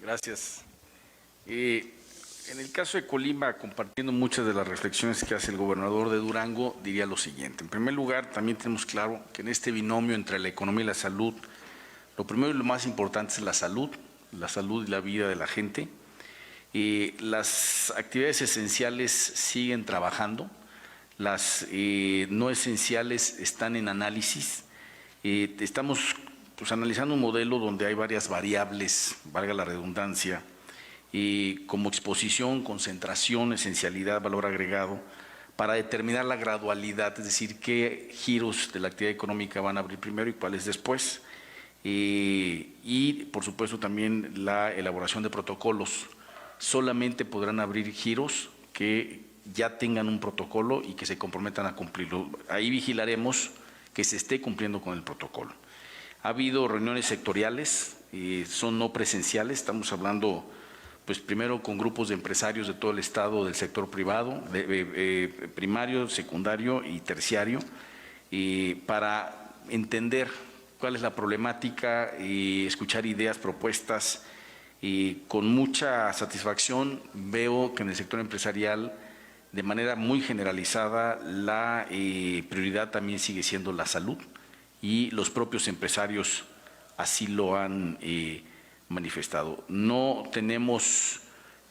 Gracias. En el caso de Colima, compartiendo muchas de las reflexiones que hace el gobernador de Durango, diría lo siguiente. En primer lugar, también tenemos claro que en este binomio entre la economía y la salud, lo primero y lo más importante es la salud y la vida de la gente. Las actividades esenciales siguen trabajando, las no esenciales están en análisis. Estamos analizando un modelo donde hay varias variables, valga la redundancia, como exposición, concentración, esencialidad, valor agregado, para determinar la gradualidad, es decir, qué giros de la actividad económica van a abrir primero y cuáles después. Y, por supuesto, también la elaboración de protocolos. Solamente podrán abrir giros que ya tengan un protocolo y que se comprometan a cumplirlo. Ahí vigilaremos que se esté cumpliendo con el protocolo. Ha habido reuniones sectoriales, son no presenciales, estamos hablando pues primero con grupos de empresarios de todo el estado del sector privado, primario, secundario y terciario, para entender cuál es la problemática y escuchar ideas, propuestas. Y con mucha satisfacción veo que en el sector empresarial, de manera muy generalizada, la prioridad también sigue siendo la salud y los propios empresarios así lo han manifestado.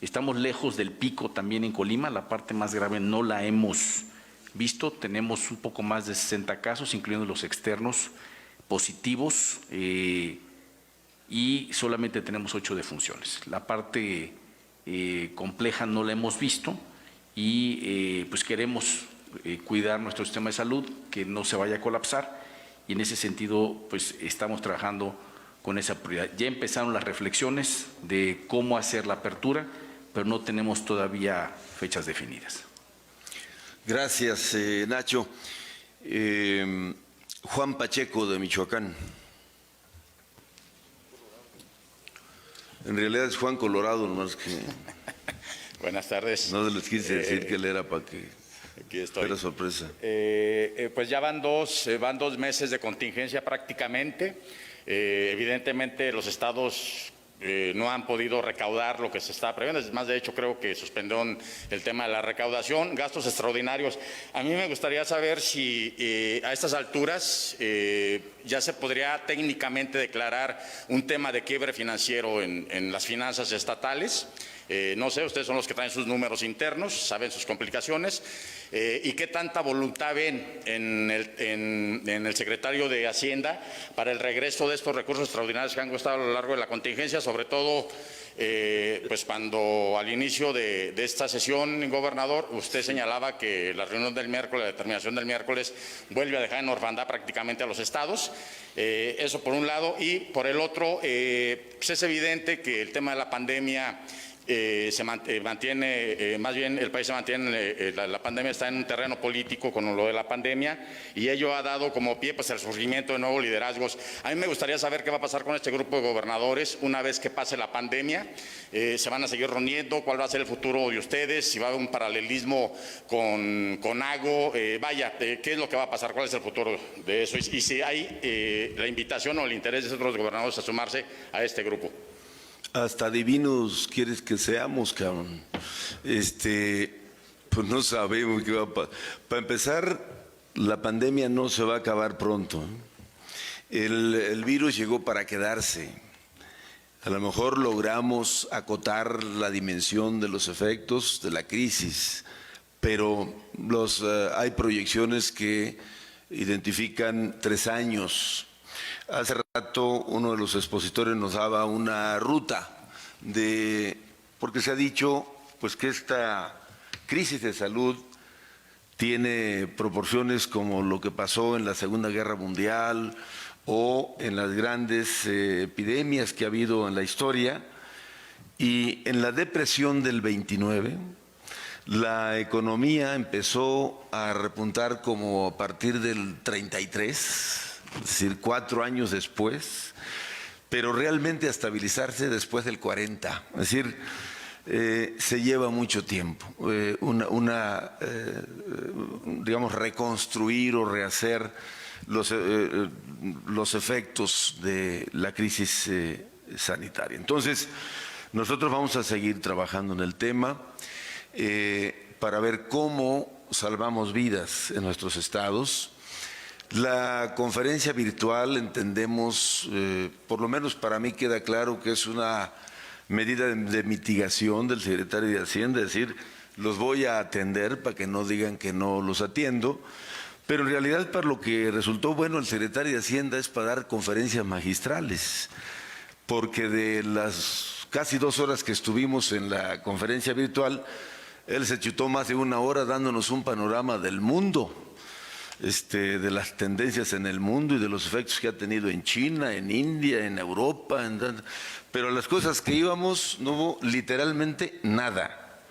Estamos lejos del pico también en Colima, la parte más grave no la hemos visto, tenemos un poco más de 60 casos, incluyendo los externos positivos, y solamente tenemos 8 defunciones. La parte compleja no la hemos visto y pues queremos cuidar nuestro sistema de salud, que no se vaya a colapsar, y en ese sentido pues estamos trabajando con esa prioridad. Ya empezaron las reflexiones de cómo hacer la apertura, pero no tenemos todavía fechas definidas. Gracias, Nacho. Juan Pacheco, de Michoacán. En realidad es Juan Colorado, nomás que… Buenas tardes. No les quise decir que él era para que… Aquí estoy. Era sorpresa. Pues ya van dos meses de contingencia prácticamente. Evidentemente los estados no han podido recaudar lo que se estaba previendo. Es más, de hecho, creo que suspendieron el tema de la recaudación, gastos extraordinarios. A mí me gustaría saber si a estas alturas ya se podría técnicamente declarar un tema de quiebre financiero en las finanzas estatales. No sé, ustedes son los que traen sus números internos, saben sus complicaciones, y qué tanta voluntad ven en el secretario de Hacienda para el regreso de estos recursos extraordinarios que han costado a lo largo de la contingencia, sobre todo pues cuando al inicio de esta sesión, gobernador, usted señalaba que la reunión del miércoles, la determinación del miércoles, vuelve a dejar en orfandad prácticamente a los estados. Eso por un lado, y por el otro, pues es evidente que el tema de la pandemia se mantiene, más bien el país se mantiene, la pandemia está en un terreno político con lo de la pandemia, y ello ha dado como pie pues el surgimiento de nuevos liderazgos. A mí me gustaría saber qué va a pasar con este grupo de gobernadores una vez que pase la pandemia. ¿Se van a seguir reuniendo? ¿Cuál va a ser el futuro de ustedes? Si va a haber un paralelismo con AGO, ¿qué es lo que va a pasar? ¿Cuál es el futuro de eso? Y si hay la invitación o el interés de otros gobernadores a sumarse a este grupo. Hasta divinos quieres que seamos, cabrón. Pues no sabemos qué va a pasar. Para empezar, la pandemia no se va a acabar pronto. El virus llegó para quedarse. A lo mejor logramos acotar la dimensión de los efectos de la crisis, pero hay proyecciones que identifican 3 años. Hace rato uno de los expositores nos daba una ruta porque se ha dicho pues que esta crisis de salud tiene proporciones como lo que pasó en la Segunda Guerra Mundial o en las grandes epidemias que ha habido en la historia. Y en la depresión del 29, la economía empezó a repuntar como a partir del 33, es decir, 4 años después, pero realmente a estabilizarse después del 40. Es decir, se lleva mucho tiempo, digamos, reconstruir o rehacer los efectos de la crisis sanitaria. Entonces, Nosotros vamos a seguir trabajando en el tema para ver cómo salvamos vidas en nuestros estados. La conferencia virtual, entendemos, por lo menos para mí queda claro que es una medida de mitigación del secretario de Hacienda, es decir, los voy a atender para que no digan que no los atiendo, pero en realidad para lo que resultó bueno el secretario de Hacienda es para dar conferencias magistrales, porque de las casi 2 horas que estuvimos en la conferencia virtual, él se chutó más de 1 hora dándonos un panorama del mundo, de las tendencias en el mundo y de los efectos que ha tenido en China, en India, en Europa, pero las cosas que íbamos no hubo literalmente nada.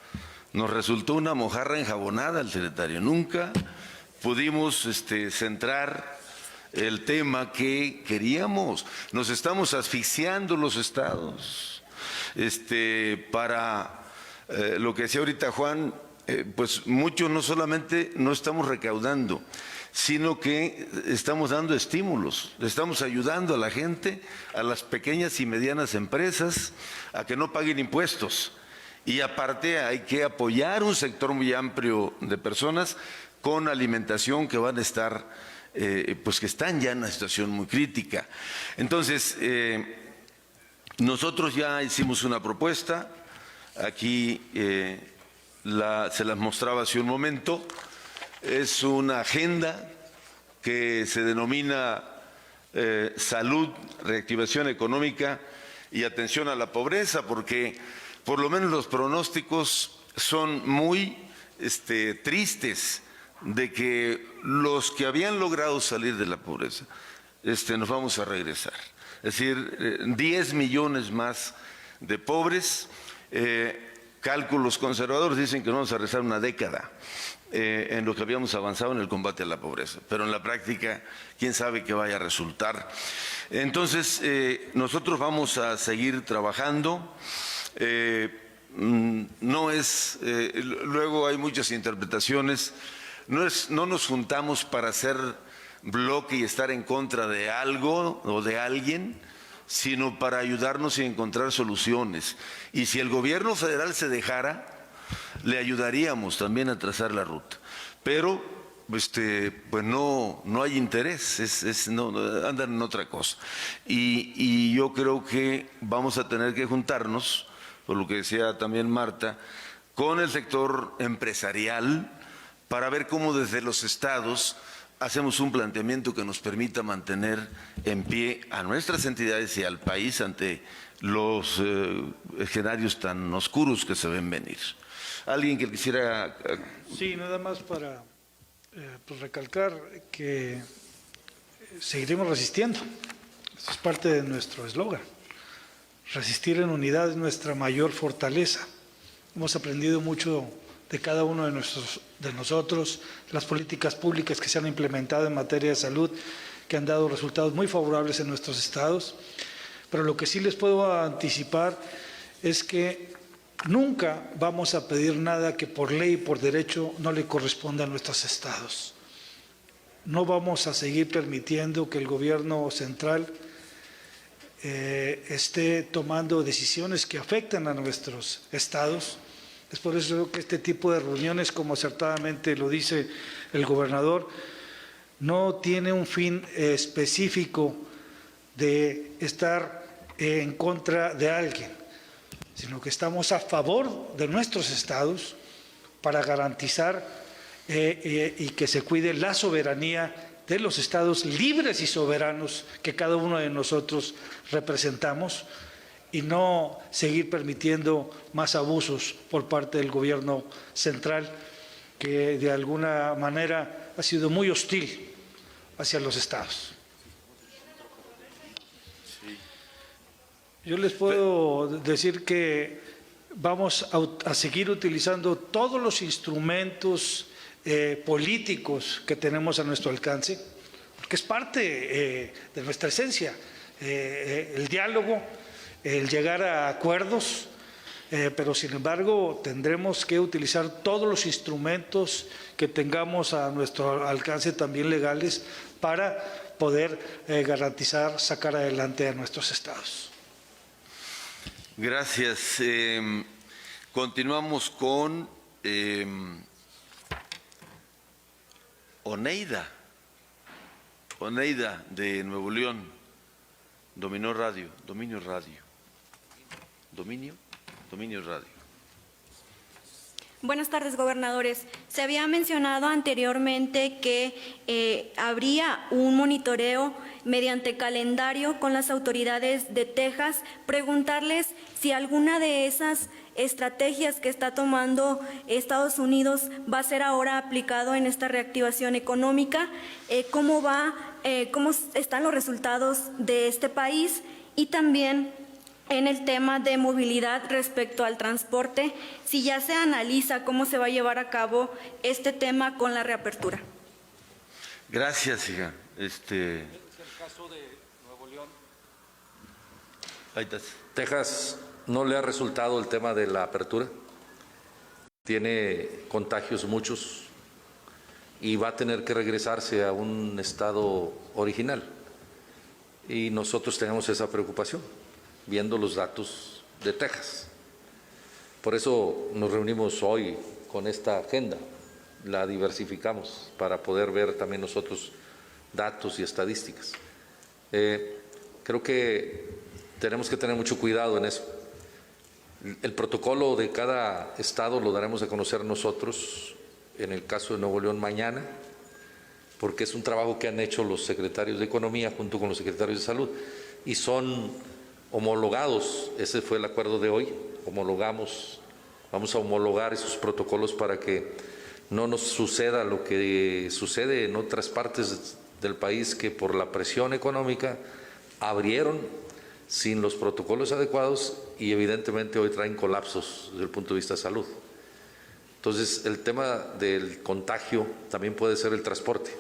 Nos resultó una mojarra enjabonada el secretario. Nunca pudimos centrar el tema que queríamos. Nos estamos asfixiando los estados. Para lo que decía ahorita Juan, pues mucho no solamente no estamos recaudando, sino que estamos dando estímulos, le estamos ayudando a la gente, a las pequeñas y medianas empresas, a que no paguen impuestos. Y aparte hay que apoyar un sector muy amplio de personas con alimentación que van a estar, pues que están ya en una situación muy crítica. Entonces, nosotros ya hicimos una propuesta, aquí se las mostraba hace un momento. Es una agenda que se denomina salud, reactivación económica y atención a la pobreza, porque por lo menos los pronósticos son muy tristes de que los que habían logrado salir de la pobreza, nos vamos a regresar. Es decir, 10 millones más de pobres. Cálculos conservadores dicen que nos vamos a regresar 1 década en lo que habíamos avanzado en el combate a la pobreza, pero en la práctica, quién sabe qué vaya a resultar. Entonces, nosotros vamos a seguir trabajando. No es, luego hay muchas interpretaciones, no nos juntamos para hacer bloque y estar en contra de algo o de alguien, sino para ayudarnos y encontrar soluciones. Y si el gobierno federal se dejara, le ayudaríamos también a trazar la ruta. Pero pues no hay interés, andan en otra cosa. Y yo creo que vamos a tener que juntarnos, por lo que decía también Marta, con el sector empresarial para ver cómo desde los estados hacemos un planteamiento que nos permita mantener en pie a nuestras entidades y al país ante los escenarios tan oscuros que se ven venir. ¿Alguien que quisiera...? Sí, nada más para pues recalcar que seguiremos resistiendo. Eso es parte de nuestro eslogan. Resistir en unidad es nuestra mayor fortaleza. Hemos aprendido mucho de cada uno de nosotros, las políticas públicas que se han implementado en materia de salud, que han dado resultados muy favorables en nuestros estados. Pero lo que sí les puedo anticipar es que nunca vamos a pedir nada que por ley y por derecho no le corresponda a nuestros estados. No vamos a seguir permitiendo que el gobierno central esté tomando decisiones que afectan a nuestros estados. Es por eso que este tipo de reuniones, como acertadamente lo dice el gobernador, no tiene un fin específico de estar en contra de alguien, sino que estamos a favor de nuestros estados para garantizar y que se cuide la soberanía de los estados libres y soberanos que cada uno de nosotros representamos, y no seguir permitiendo más abusos por parte del gobierno central, que de alguna manera ha sido muy hostil hacia los estados. Yo les puedo decir que vamos a seguir utilizando todos los instrumentos políticos que tenemos a nuestro alcance, porque es parte de nuestra esencia, el diálogo, el llegar a acuerdos, pero sin embargo tendremos que utilizar todos los instrumentos que tengamos a nuestro alcance, también legales, para poder garantizar, sacar adelante a nuestros estados. Gracias. Continuamos con Oneida de Nuevo León, Dominio Radio. Buenas tardes, gobernadores. Se había mencionado anteriormente que habría un monitoreo mediante calendario con las autoridades de Texas. Preguntarles si alguna de esas estrategias que está tomando Estados Unidos va a ser ahora aplicado en esta reactivación económica, cómo están los resultados de este país y también en el tema de movilidad respecto al transporte, si ya se analiza cómo se va a llevar a cabo este tema con la reapertura. Gracias, hija. Es el caso de Nuevo León. Ahí estás. Texas no le ha resultado el tema de la apertura. Tiene contagios muchos y va a tener que regresarse a un estado original. Y nosotros tenemos esa preocupación, viendo los datos de Texas. Por eso nos reunimos hoy con esta agenda, la diversificamos para poder ver también nosotros datos y estadísticas. Creo que tenemos que tener mucho cuidado en eso. El protocolo de cada estado lo daremos a conocer nosotros, en el caso de Nuevo León mañana, porque es un trabajo que han hecho los secretarios de Economía junto con los secretarios de Salud y son homologados. Ese fue el acuerdo de hoy, vamos a homologar esos protocolos para que no nos suceda lo que sucede en otras partes del país, que por la presión económica abrieron sin los protocolos adecuados y evidentemente hoy traen colapsos desde el punto de vista de salud. Entonces, el tema del contagio también puede ser el transporte.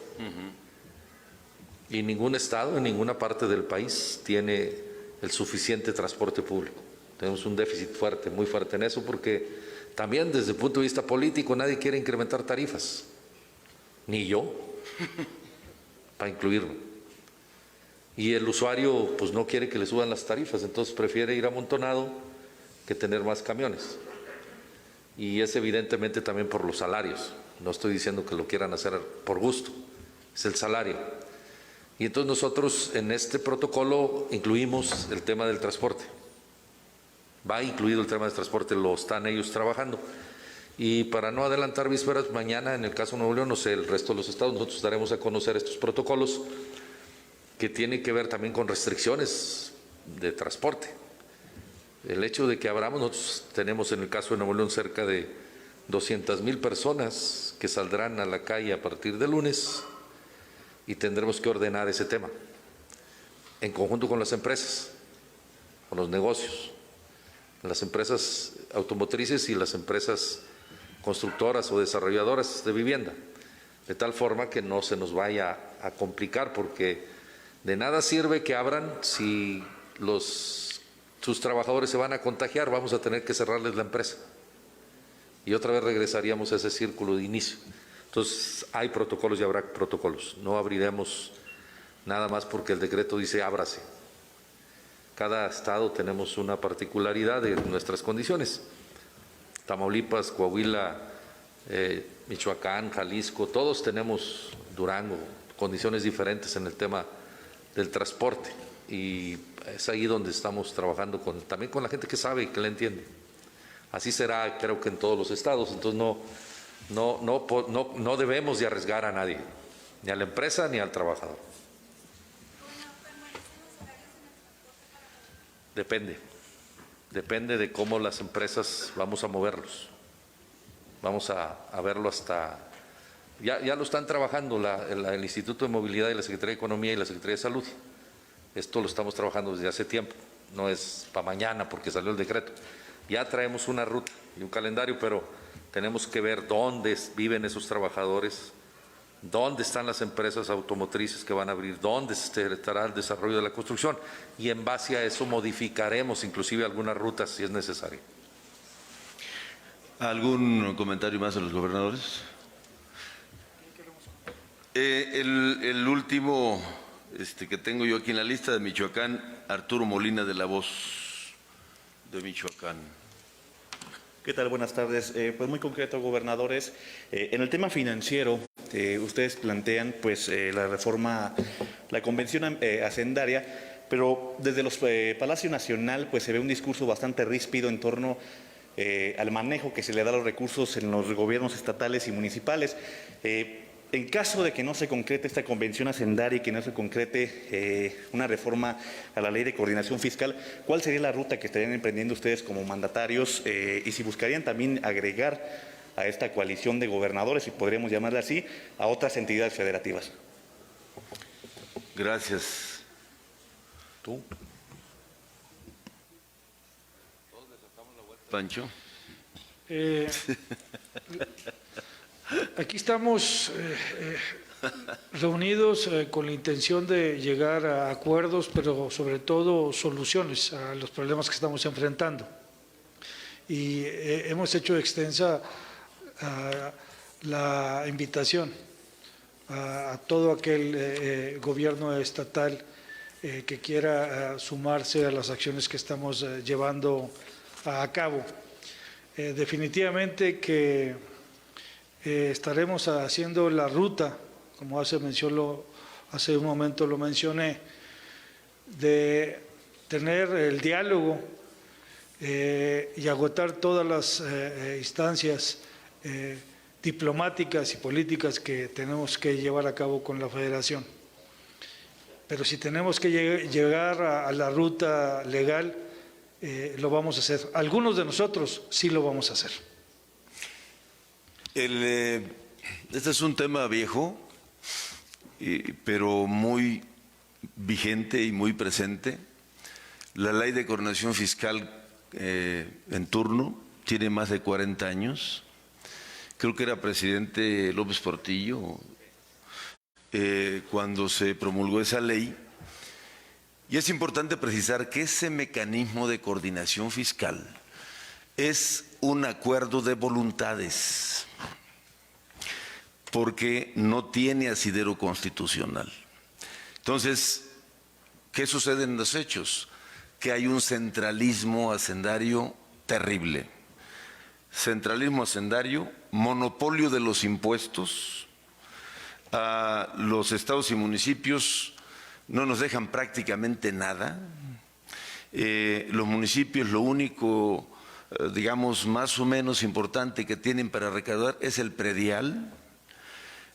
Y ningún estado, en ninguna parte del país tiene el suficiente transporte público. Tenemos un déficit fuerte, muy fuerte en eso, porque también desde el punto de vista político nadie quiere incrementar tarifas, ni yo, para incluirlo. Y el usuario pues no quiere que le suban las tarifas, entonces prefiere ir amontonado que tener más camiones. Y es evidentemente también por los salarios. No estoy diciendo que lo quieran hacer por gusto, es el salario. Y entonces nosotros en este protocolo incluimos el tema del transporte. Va incluido el tema del transporte, lo están ellos trabajando. Y para no adelantar vísperas, mañana en el caso de Nuevo León, no sé, el resto de los estados, nosotros daremos a conocer estos protocolos que tienen que ver también con restricciones de transporte. El hecho de que abramos, nosotros tenemos en el caso de Nuevo León cerca de 200,000 personas que saldrán a la calle a partir de lunes y tendremos que ordenar ese tema en conjunto con las empresas, con los negocios, las empresas automotrices y las empresas constructoras o desarrolladoras de vivienda, de tal forma que no se nos vaya a complicar, porque de nada sirve que abran si sus trabajadores se van a contagiar, vamos a tener que cerrarles la empresa. Y otra vez regresaríamos a ese círculo de inicio. Entonces, hay protocolos y habrá protocolos. No abriremos nada más porque el decreto dice ábrase. Cada estado tenemos una particularidad de nuestras condiciones. Tamaulipas, Coahuila, Michoacán, Jalisco, todos tenemos, Durango, condiciones diferentes en el tema del transporte. Y es ahí donde estamos trabajando también con la gente que sabe y que la entiende. Así será, creo que en todos los estados. Entonces no debemos de arriesgar a nadie, ni a la empresa ni al trabajador. Depende de cómo las empresas vamos a moverlos. Vamos a verlo hasta... Ya lo están trabajando el Instituto de Movilidad y la Secretaría de Economía y la Secretaría de Salud. Esto lo estamos trabajando desde hace tiempo, no es para mañana porque salió el decreto. Ya traemos una ruta y un calendario, pero tenemos que ver dónde viven esos trabajadores, dónde están las empresas automotrices que van a abrir, dónde estará el desarrollo de la construcción, y en base a eso modificaremos inclusive algunas rutas si es necesario. ¿Algún comentario más a los gobernadores? El último que tengo yo aquí en la lista, de Michoacán, Arturo Molina de La Voz, de Michoacán. ¿Qué tal? Buenas tardes. Pues muy concreto, gobernadores. En el tema financiero, ustedes plantean pues la reforma, la convención hacendaria, pero desde los Palacio Nacional pues se ve un discurso bastante ríspido en torno al manejo que se le da a los recursos en los gobiernos estatales y municipales. En caso de que no se concrete esta convención hacendaria y que no se concrete una reforma a la ley de coordinación fiscal, ¿cuál sería la ruta que estarían emprendiendo ustedes como mandatarios y si buscarían también agregar a esta coalición de gobernadores, si podríamos llamarla así, a otras entidades federativas? Gracias. ¿Tú? Pancho. Aquí estamos reunidos con la intención de llegar a acuerdos, pero sobre todo soluciones a los problemas que estamos enfrentando. Y hemos hecho extensa la invitación a todo aquel gobierno estatal que quiera sumarse a las acciones que estamos llevando a cabo. Definitivamente que estaremos haciendo la ruta, como hace un momento lo mencioné, de tener el diálogo y agotar todas las instancias diplomáticas y políticas que tenemos que llevar a cabo con la Federación. Pero si tenemos que llegar a la ruta legal, lo vamos a hacer. Algunos de nosotros sí lo vamos a hacer. Este es un tema viejo, pero muy vigente y muy presente. La ley de coordinación fiscal en turno tiene más de 40 años. Creo que era presidente López Portillo cuando se promulgó esa ley. Y es importante precisar que ese mecanismo de coordinación fiscal es un acuerdo de voluntades, porque no tiene asidero constitucional. Entonces, ¿qué sucede en los hechos? Que hay un centralismo hacendario terrible. Centralismo hacendario, monopolio de los impuestos. A los estados y municipios no nos dejan prácticamente nada. Los municipios lo único, digamos, más o menos importante que tienen para recaudar es el predial.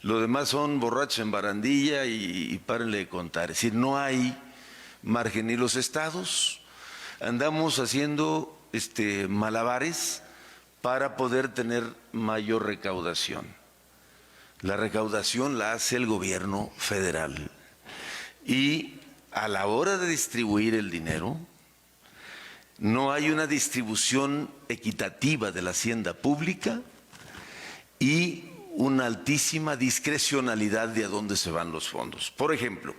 Lo demás son borrachos en barandilla y párenle de contar. Es decir, no hay margen. Y los estados andamos haciendo malabares para poder tener mayor recaudación. La recaudación la hace el gobierno federal. Y a la hora de distribuir el dinero, no hay una distribución equitativa de la hacienda pública y una altísima discrecionalidad de a dónde se van los fondos. Por ejemplo,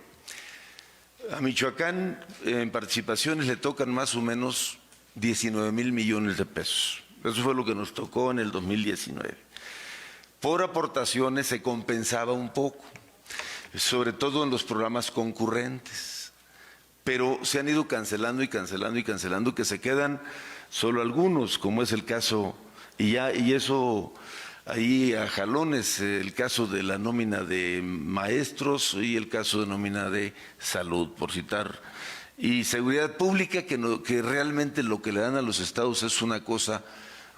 a Michoacán en participaciones le tocan más o menos 19,000 millones de pesos. Eso fue lo que nos tocó en el 2019. Por aportaciones se compensaba un poco, sobre todo en los programas concurrentes, pero se han ido cancelando y cancelando y cancelando, que se quedan solo algunos, como es el caso, y eso ahí a jalones, el caso de la nómina de maestros y el caso de nómina de salud, por citar, y seguridad pública, que realmente lo que le dan a los estados es una cosa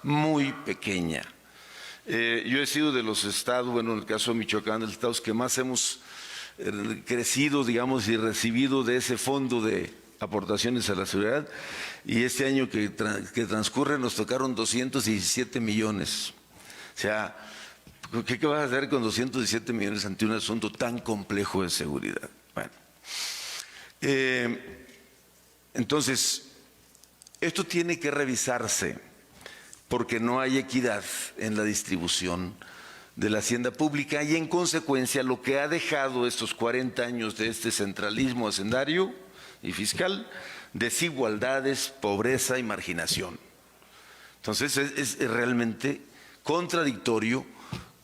muy pequeña. Yo he sido de los estados, bueno, en el caso de Michoacán, de los estados que más hemos crecido, digamos, y recibido de ese fondo de aportaciones a la seguridad, y este año que transcurre nos tocaron 217 millones. O sea, ¿qué vas a hacer con 217 millones ante un asunto tan complejo de seguridad? Bueno, entonces, esto tiene que revisarse porque no hay equidad en la distribución de la hacienda pública y en consecuencia lo que ha dejado estos 40 años de este centralismo hacendario y fiscal, desigualdades, pobreza y marginación. Entonces es realmente contradictorio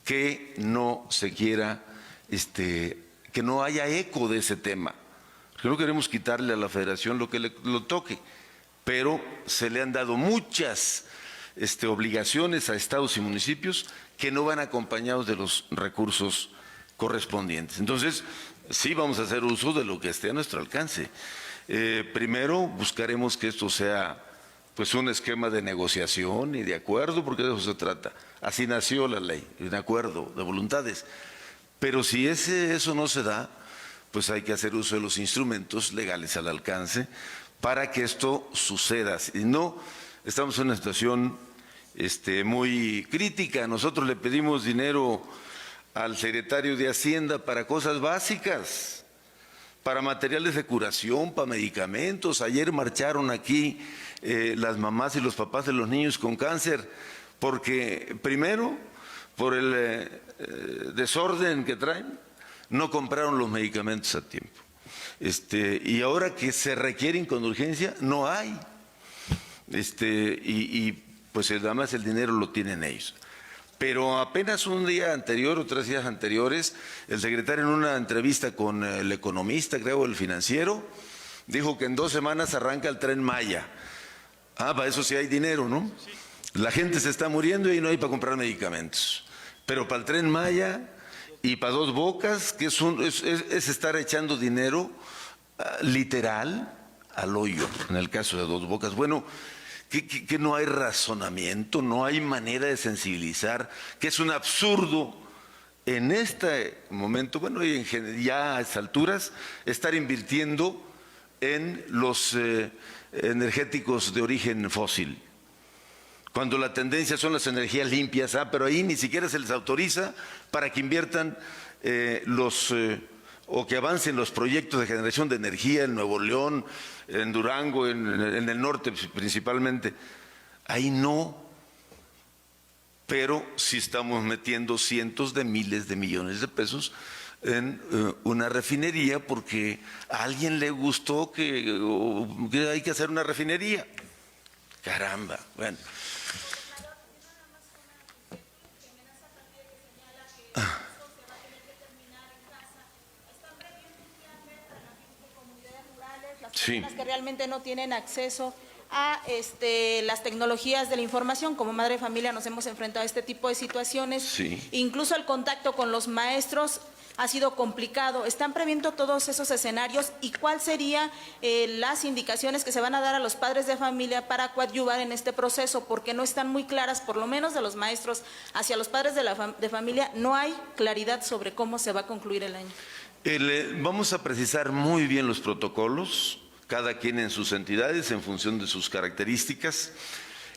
que no se quiera, que no haya eco de ese tema. Porque no queremos quitarle a la Federación lo que lo toque, pero se le han dado muchas obligaciones a estados y municipios que no van acompañados de los recursos correspondientes. Entonces, sí vamos a hacer uso de lo que esté a nuestro alcance. Primero, buscaremos que esto sea pues un esquema de negociación y de acuerdo, porque de eso se trata. Así nació la ley, de acuerdo, de voluntades. Pero si eso no se da, pues hay que hacer uso de los instrumentos legales al alcance para que esto suceda. Si no, estamos en una situación muy crítica. Nosotros le pedimos dinero al secretario de Hacienda para cosas básicas, para materiales de curación, para medicamentos. Ayer marcharon aquí las mamás y los papás de los niños con cáncer, porque primero, por el desorden que traen, no compraron los medicamentos a tiempo. Y ahora que se requieren con urgencia, no hay. Pues además el dinero lo tienen ellos. Pero apenas un día anterior o 3 días anteriores, el secretario en una entrevista con el economista, creo, el financiero, dijo que en 2 semanas arranca el Tren Maya. Para eso sí hay dinero, ¿no? La gente se está muriendo y no hay para comprar medicamentos. Pero para el Tren Maya y para Dos Bocas, que es estar echando dinero literal al hoyo, en el caso de Dos Bocas. Bueno, que no hay razonamiento, no hay manera de sensibilizar, que es un absurdo en este momento, bueno, y ya a estas alturas, estar invirtiendo en los energéticos de origen fósil, cuando la tendencia son las energías limpias, pero ahí ni siquiera se les autoriza para que inviertan o que avancen los proyectos de generación de energía en Nuevo León, en Durango, en el norte principalmente. Ahí no, pero sí estamos metiendo cientos de miles de millones de pesos en una refinería porque a alguien le gustó que hay que hacer una refinería. Caramba, bueno. Sí. Que realmente no tienen acceso a las tecnologías de la información. Como madre de familia nos hemos enfrentado a este tipo de situaciones. Sí. Incluso el contacto con los maestros ha sido complicado. ¿Están previendo todos esos escenarios y cuáles serían las indicaciones que se van a dar a los padres de familia para coadyuvar en este proceso? Porque no están muy claras, por lo menos de los maestros hacia los padres de familia, no hay claridad sobre cómo se va a concluir el año. Vamos a precisar muy bien los protocolos, cada quien en sus entidades, en función de sus características.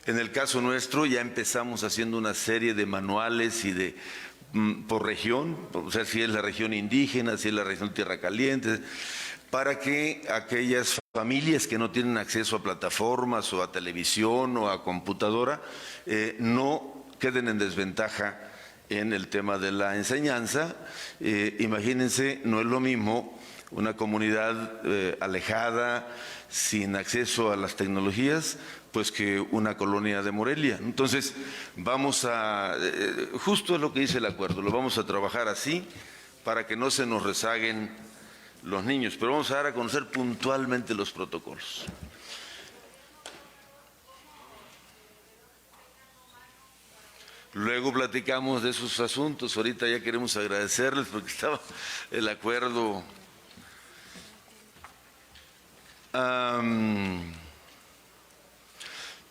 En el caso nuestro ya empezamos haciendo una serie de manuales y por región, o sea, si es la región indígena, si es la región Tierra Caliente, para que aquellas familias que no tienen acceso a plataformas o a televisión o a computadora no queden en desventaja en el tema de la enseñanza. Imagínense, no es lo mismo una comunidad alejada, sin acceso a las tecnologías, pues que una colonia de Morelia. Entonces, vamos a, justo es lo que dice el acuerdo, lo vamos a trabajar así para que no se nos rezaguen los niños, pero vamos a dar a conocer puntualmente los protocolos. Luego platicamos de esos asuntos. Ahorita ya queremos agradecerles porque estaba el acuerdo.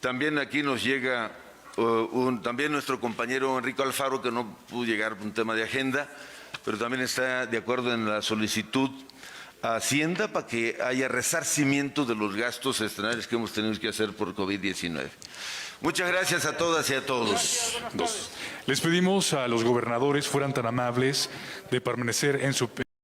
También aquí nos llega también nuestro compañero Enrico Alfaro, que no pudo llegar por un tema de agenda, pero también está de acuerdo en la solicitud a Hacienda para que haya resarcimiento de los gastos extraordinarios que hemos tenido que hacer por COVID-19. Muchas gracias a todas y a todos. Les pedimos a los gobernadores fueran tan amables de permanecer en su